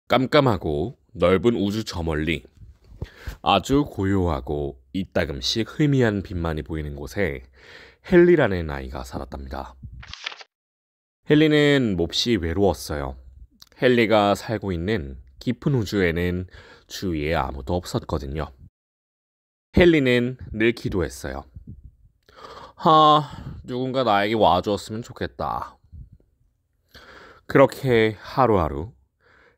깜깜하고 넓은 우주 저 멀리 아주 고요하고 이따금씩 흐미한 빛만이 보이는 곳에 헨리라는 아이가 살았답니다. 헨리는 몹시 외로웠어요. 헨리가 살고 있는 깊은 우주에는 주위에 아무도 없었거든요. 헨리는 늘 기도했어요. 누군가 나에게 와주었으면 좋겠다. 그렇게 하루하루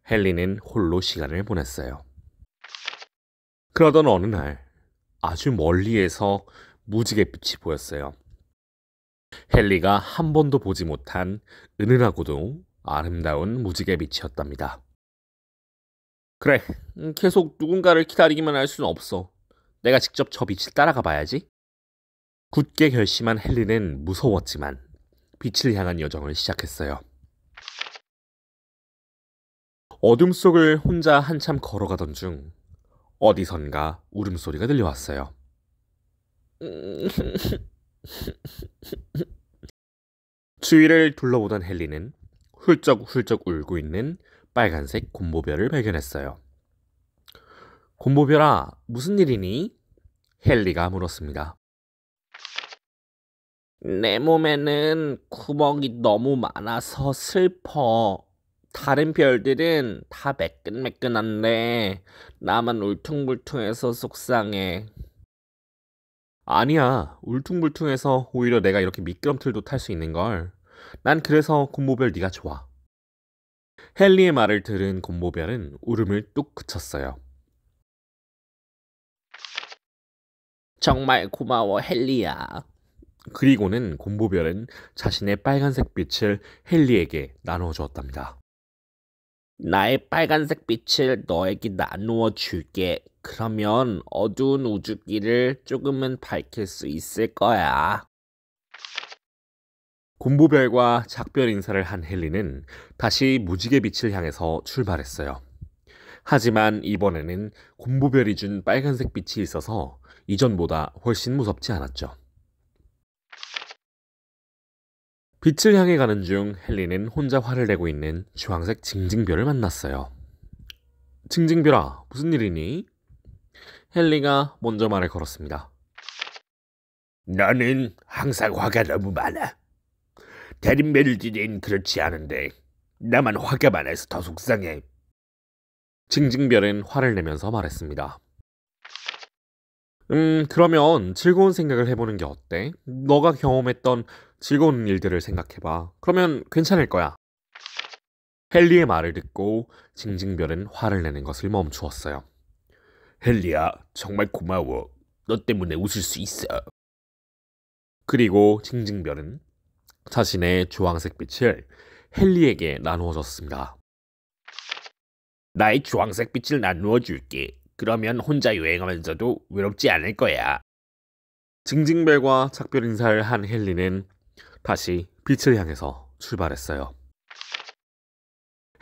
헨리는 홀로 시간을 보냈어요. 그러던 어느 날 아주 멀리에서 무지갯빛이 보였어요. 헨리가 한 번도 보지 못한 은은하고도 아름다운 무지갯빛이었답니다. 그래, 계속 누군가를 기다리기만 할 수는 없어. 내가 직접 저 빛을 따라가 봐야지. 굳게 결심한 헨리는 무서웠지만 빛을 향한 여정을 시작했어요. 어둠 속을 혼자 한참 걸어가던 중 어디선가 울음소리가 들려왔어요. 주위를 둘러보던 헨리는 훌쩍훌쩍 울고 있는 빨간색 곰보별을 발견했어요. 곰보별아, 무슨 일이니? 헨리가 물었습니다. 내 몸에는 구멍이 너무 많아서 슬퍼. 다른 별들은 다 매끈매끈한데 나만 울퉁불퉁해서 속상해. 아니야. 울퉁불퉁해서 오히려 내가 이렇게 미끄럼틀도 탈 수 있는 걸. 난 그래서 곰보별 네가 좋아. 헨리의 말을 들은 곰보별은 울음을 뚝 그쳤어요. 정말 고마워, 헨리야. 그리고는 곰보별은 자신의 빨간색 빛을 헨리에게 나누어 주었답니다. 나의 빨간색 빛을 너에게 나누어 줄게. 그러면 어두운 우주길을 조금은 밝힐 수 있을 거야. 곰보별과 작별 인사를 한 헨리는 다시 무지개 빛을 향해서 출발했어요. 하지만 이번에는 곰보별이 준 빨간색 빛이 있어서 이전보다 훨씬 무섭지 않았죠. 빛을 향해 가는 중 헨리는 혼자 화를 내고 있는 주황색 징징별을 만났어요. 징징별아, 무슨 일이니? 헨리가 먼저 말을 걸었습니다. 너는 항상 화가 너무 많아. 다른 별들은 그렇지 않은데 나만 화가 많아서 더 속상해. 징징별은 화를 내면서 말했습니다. 그러면 즐거운 생각을 해보는 게 어때? 너가 경험했던 즐거운 일들을 생각해봐. 그러면 괜찮을 거야. 헨리의 말을 듣고 징징별은 화를 내는 것을 멈추었어요. 헨리야, 정말 고마워. 너 때문에 웃을 수 있어. 그리고 징징별은 자신의 주황색 빛을 헨리에게 나누어 줬습니다. 나의 주황색 빛을 나누어 줄게. 그러면 혼자 여행하면서도 외롭지 않을 거야. 징징별과 작별 인사를 한 헨리는 다시 빛을 향해서 출발했어요.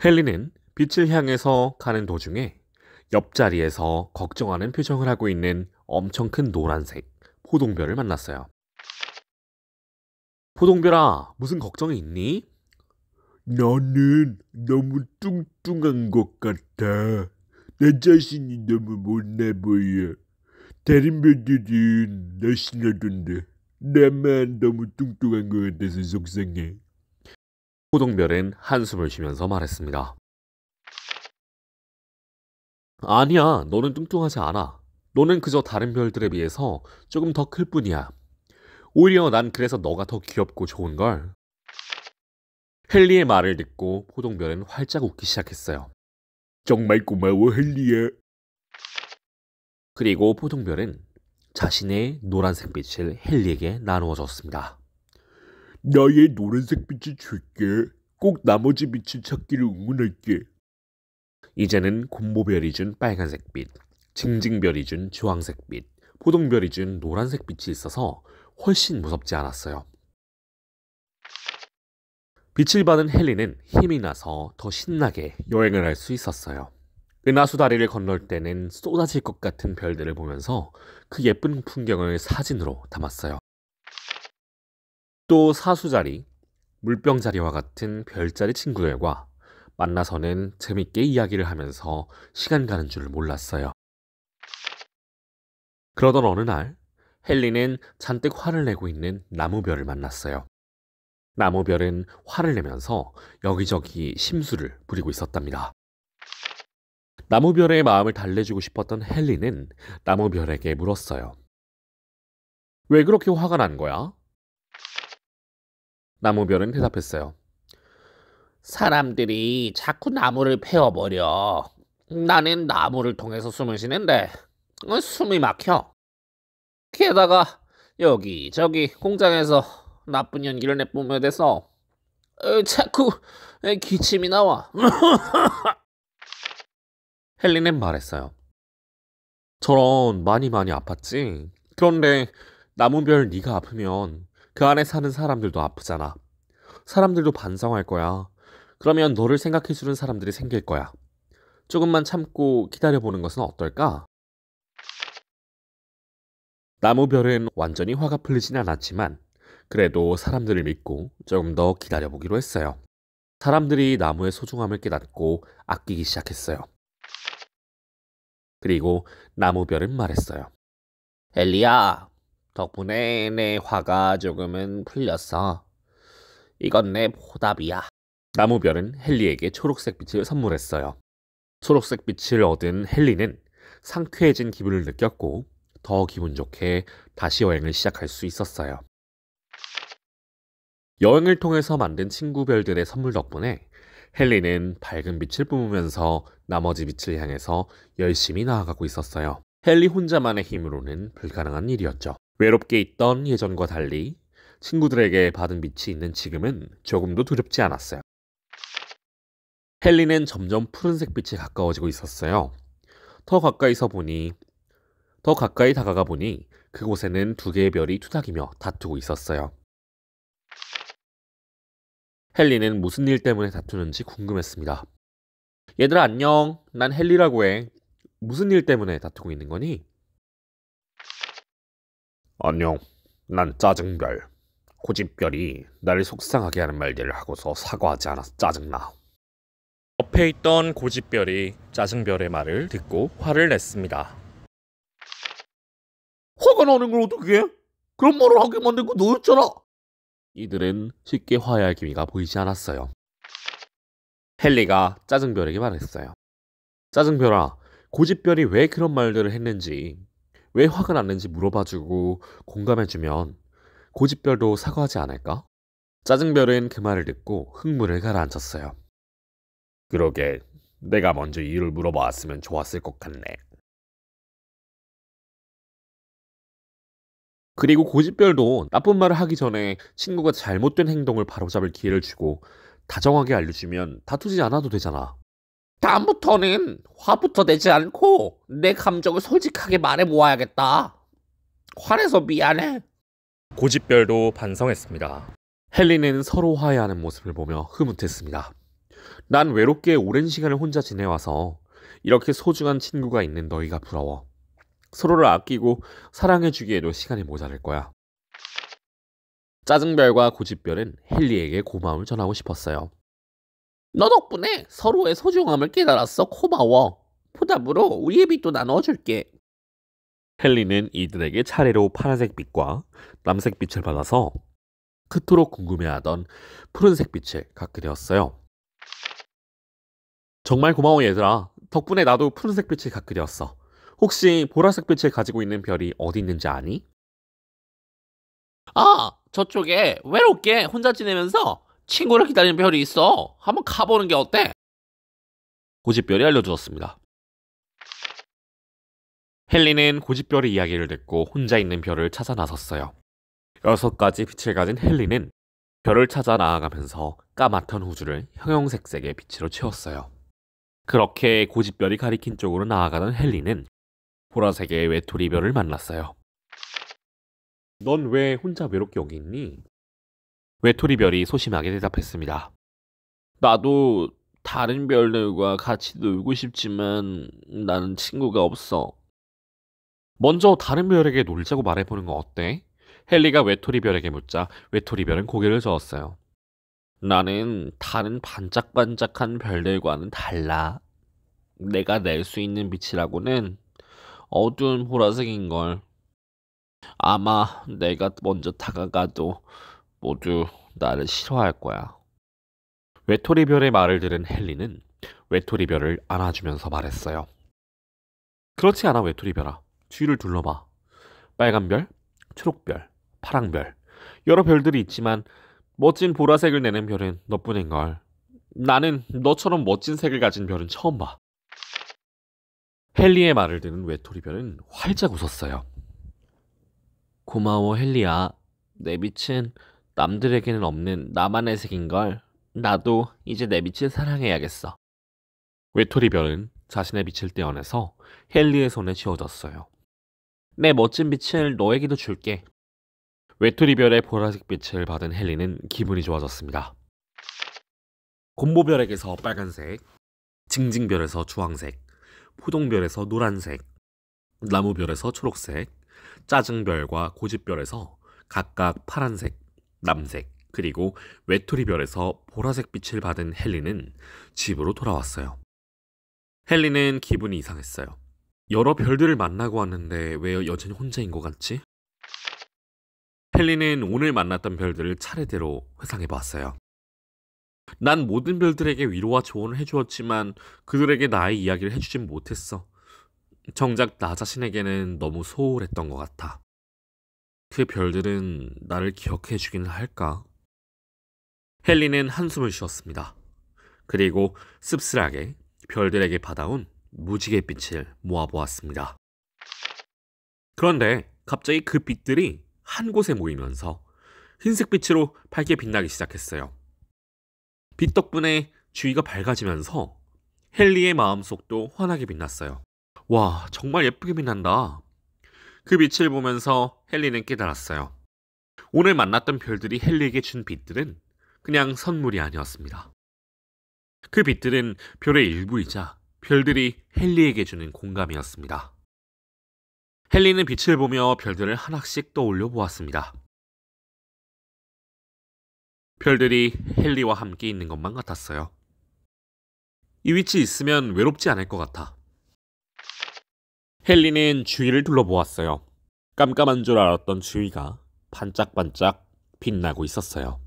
헨리는 빛을 향해서 가는 도중에 옆자리에서 걱정하는 표정을 하고 있는 엄청 큰 노란색 포동별을 만났어요. 포동별아, 무슨 걱정이 있니? 나는 너무 뚱뚱한 것 같아. 내 자신이 너무 못나 보여. 다른 별들은 날씬하던데 나만 너무 뚱뚱한 것 같아서 속상해. 호동별은 한숨을 쉬면서 말했습니다. 아니야, 너는 뚱뚱하지 않아. 너는 그저 다른 별들에 비해서 조금 더 클 뿐이야. 오히려 난 그래서 너가 더 귀엽고 좋은걸. 헨리의 말을 듣고 호동별은 활짝 웃기 시작했어요. 정말 고마워, 헨리야. 그리고 포동별은 자신의 노란색 빛을 헨리에게 나누어 줬습니다. 나의 노란색 빛을 줄게. 꼭 나머지 빛을 찾기를 응원할게. 이제는 곰보별이 준 빨간색 빛, 징징별이 준 주황색 빛, 포동별이 준 노란색 빛이 있어서 훨씬 무섭지 않았어요. 빛을 받은 헨리는 힘이 나서 더 신나게 여행을 할 수 있었어요. 은하수 다리를 건널 때는 쏟아질 것 같은 별들을 보면서 그 예쁜 풍경을 사진으로 담았어요. 또 사수자리, 물병자리와 같은 별자리 친구들과 만나서는 재밌게 이야기를 하면서 시간 가는 줄을 몰랐어요. 그러던 어느 날 헨리는 잔뜩 화를 내고 있는 나무별을 만났어요. 나무별은 화를 내면서 여기저기 심술을 부리고 있었답니다. 나무별의 마음을 달래주고 싶었던 헨리는 나무별에게 물었어요. 왜 그렇게 화가 난 거야? 나무별은 대답했어요. 사람들이 자꾸 나무를 베어버려. 나는 나무를 통해서 숨을 쉬는데 숨이 막혀. 게다가 여기저기 공장에서 나쁜 연기를 내뿜게 돼서 자꾸 기침이 나와. 헨리는 말했어요. 저런 많이 아팠지? 그런데 나무별 네가 아프면 그 안에 사는 사람들도 아프잖아. 사람들도 반성할 거야. 그러면 너를 생각해주는 사람들이 생길 거야. 조금만 참고 기다려보는 것은 어떨까? 나무별은 완전히 화가 풀리진 않았지만 그래도 사람들을 믿고 조금 더 기다려보기로 했어요. 사람들이 나무의 소중함을 깨닫고 아끼기 시작했어요. 그리고 나무별은 말했어요. 엘리야, 덕분에 내 화가 조금은 풀렸어. 이건 내 보답이야. 나무별은 헨리에게 초록색 빛을 선물했어요. 초록색 빛을 얻은 헨리는 상쾌해진 기분을 느꼈고 더 기분 좋게 다시 여행을 시작할 수 있었어요. 여행을 통해서 만든 친구별들의 선물 덕분에 헨리는 밝은 빛을 뿜으면서 나머지 빛을 향해서 열심히 나아가고 있었어요. 헨리 혼자만의 힘으로는 불가능한 일이었죠. 외롭게 있던 예전과 달리 친구들에게 받은 빛이 있는 지금은 조금도 두렵지 않았어요. 헨리는 점점 푸른색 빛에 가까워지고 있었어요. 더 가까이 다가가 보니 그곳에는 두 개의 별이 투닥이며 다투고 있었어요. 헨리는 무슨 일 때문에 다투는지 궁금했습니다. 얘들아 안녕. 난 헨리라고 해. 무슨 일 때문에 다투고 있는 거니? 안녕. 난 짜증별. 고집별이 나를 속상하게 하는 말들을 하고서 사과하지 않아서 짜증나. 옆에 있던 고집별이 짜증별의 말을 듣고 화를 냈습니다. 화가 나는 걸 어떻게 해? 그런 말을 하게 만든 거 너였잖아. 이들은 쉽게 화해할 기미가 보이지 않았어요. 헨리가 짜증별에게 말했어요. 짜증별아, 고집별이 왜 그런 말들을 했는지, 왜 화가 났는지 물어봐주고 공감해주면 고집별도 사과하지 않을까? 짜증별은 그 말을 듣고 흥분을 가라앉혔어요. 그러게, 내가 먼저 이유를 물어봤으면 좋았을 것 같네. 그리고 고집별도 나쁜 말을 하기 전에 친구가 잘못된 행동을 바로잡을 기회를 주고 다정하게 알려주면 다투지 않아도 되잖아. 다음부터는 화부터 내지 않고 내 감정을 솔직하게 말해 모아야겠다. 화내서 미안해. 고집별도 반성했습니다. 헨리는 서로 화해하는 모습을 보며 흐뭇했습니다. 난 외롭게 오랜 시간을 혼자 지내와서 이렇게 소중한 친구가 있는 너희가 부러워. 서로를 아끼고 사랑해주기에도 시간이 모자랄 거야. 짜증별과 고집별은 헨리에게 고마움을 전하고 싶었어요. 너 덕분에 서로의 소중함을 깨달았어. 고마워. 보답으로 우리의 빛도 나눠줄게. 헨리는 이들에게 차례로 파란색 빛과 남색 빛을 받아서 그토록 궁금해하던 푸른색 빛을 갖게 되었어요. 정말 고마워 얘들아. 덕분에 나도 푸른색 빛을 갖게 되었어. 혹시 보라색 빛을 가지고 있는 별이 어디 있는지 아니? 아, 저쪽에 외롭게 혼자 지내면서 친구를 기다리는 별이 있어. 한번 가보는 게 어때? 고집별이 알려주었습니다. 헨리는 고집별의 이야기를 듣고 혼자 있는 별을 찾아 나섰어요. 6가지 빛을 가진 헨리는 별을 찾아 나아가면서 까맣던 우주를 형형색색의 빛으로 채웠어요. 그렇게 고집별이 가리킨 쪽으로 나아가던 헨리는 보라색의 외톨이별을 만났어요. 넌 왜 혼자 외롭게 여기 있니? 외톨이별이 소심하게 대답했습니다. 나도 다른 별들과 같이 놀고 싶지만 나는 친구가 없어. 먼저 다른 별에게 놀자고 말해보는 건 어때? 헨리가 외톨이별에게 묻자 외톨이별은 고개를 저었어요. 나는 다른 반짝반짝한 별들과는 달라. 내가 낼 수 있는 빛이라고는 어두운 보라색인걸. 아마 내가 먼저 다가가도 모두 나를 싫어할 거야. 외톨이별의 말을 들은 헨리는 외톨이별을 안아주면서 말했어요. 그렇지 않아, 외톨이별아. 주위를 둘러봐. 빨간 별, 초록별, 파랑별, 여러 별들이 있지만 멋진 보라색을 내는 별은 너뿐인걸. 나는 너처럼 멋진 색을 가진 별은 처음 봐. 헨리의 말을 듣는 외톨이별은 활짝 웃었어요. 고마워, 헨리야. 내 빛은 남들에게는 없는 나만의 색인걸. 나도 이제 내 빛을 사랑해야겠어. 외톨이별은 자신의 빛을 떼어내서 헨리의 손에 쥐어줬어요. 내 멋진 빛을 너에게도 줄게. 외톨이별의 보라색 빛을 받은 헨리는 기분이 좋아졌습니다. 곰보별에게서 빨간색, 징징별에서 주황색, 포동별에서 노란색, 나무별에서 초록색, 짜증별과 고집별에서 각각 파란색, 남색, 그리고 외톨이별에서 보라색 빛을 받은 헨리는 집으로 돌아왔어요. 헨리는 기분이 이상했어요. 여러 별들을 만나고 왔는데 왜 여전히 혼자인 것 같지? 헨리는 오늘 만났던 별들을 차례대로 회상해봤어요. 난 모든 별들에게 위로와 조언을 해주었지만 그들에게 나의 이야기를 해주진 못했어. 정작 나 자신에게는 너무 소홀했던 것 같아. 그 별들은 나를 기억해주긴 할까? 헨리는 한숨을 쉬었습니다. 그리고 씁쓸하게 별들에게 받아온 무지개 빛을 모아보았습니다. 그런데 갑자기 그 빛들이 한 곳에 모이면서 흰색 빛으로 밝게 빛나기 시작했어요. 빛 덕분에 주위가 밝아지면서 헨리의 마음속도 환하게 빛났어요. 와, 정말 예쁘게 빛난다. 그 빛을 보면서 헨리는 깨달았어요. 오늘 만났던 별들이 헨리에게 준 빛들은 그냥 선물이 아니었습니다. 그 빛들은 별의 일부이자 별들이 헨리에게 주는 공감이었습니다. 헨리는 빛을 보며 별들을 하나씩 떠올려 보았습니다. 별들이 헨리와 함께 있는 것만 같았어요. 이 위치에 있으면 외롭지 않을 것 같아. 헨리는 주위를 둘러보았어요. 깜깜한 줄 알았던 주위가 반짝반짝 빛나고 있었어요.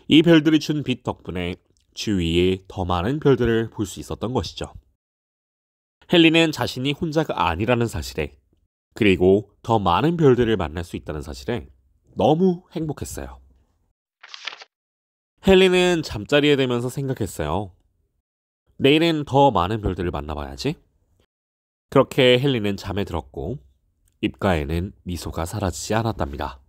이 별들이 준 빛 덕분에 주위에 더 많은 별들을 볼 수 있었던 것이죠. 헨리는 자신이 혼자가 아니라는 사실에, 그리고 더 많은 별들을 만날 수 있다는 사실에 너무 행복했어요. 헨리는 잠자리에 들면서 생각했어요. 내일은 더 많은 별들을 만나봐야지. 그렇게 헨리는 잠에 들었고 입가에는 미소가 사라지지 않았답니다.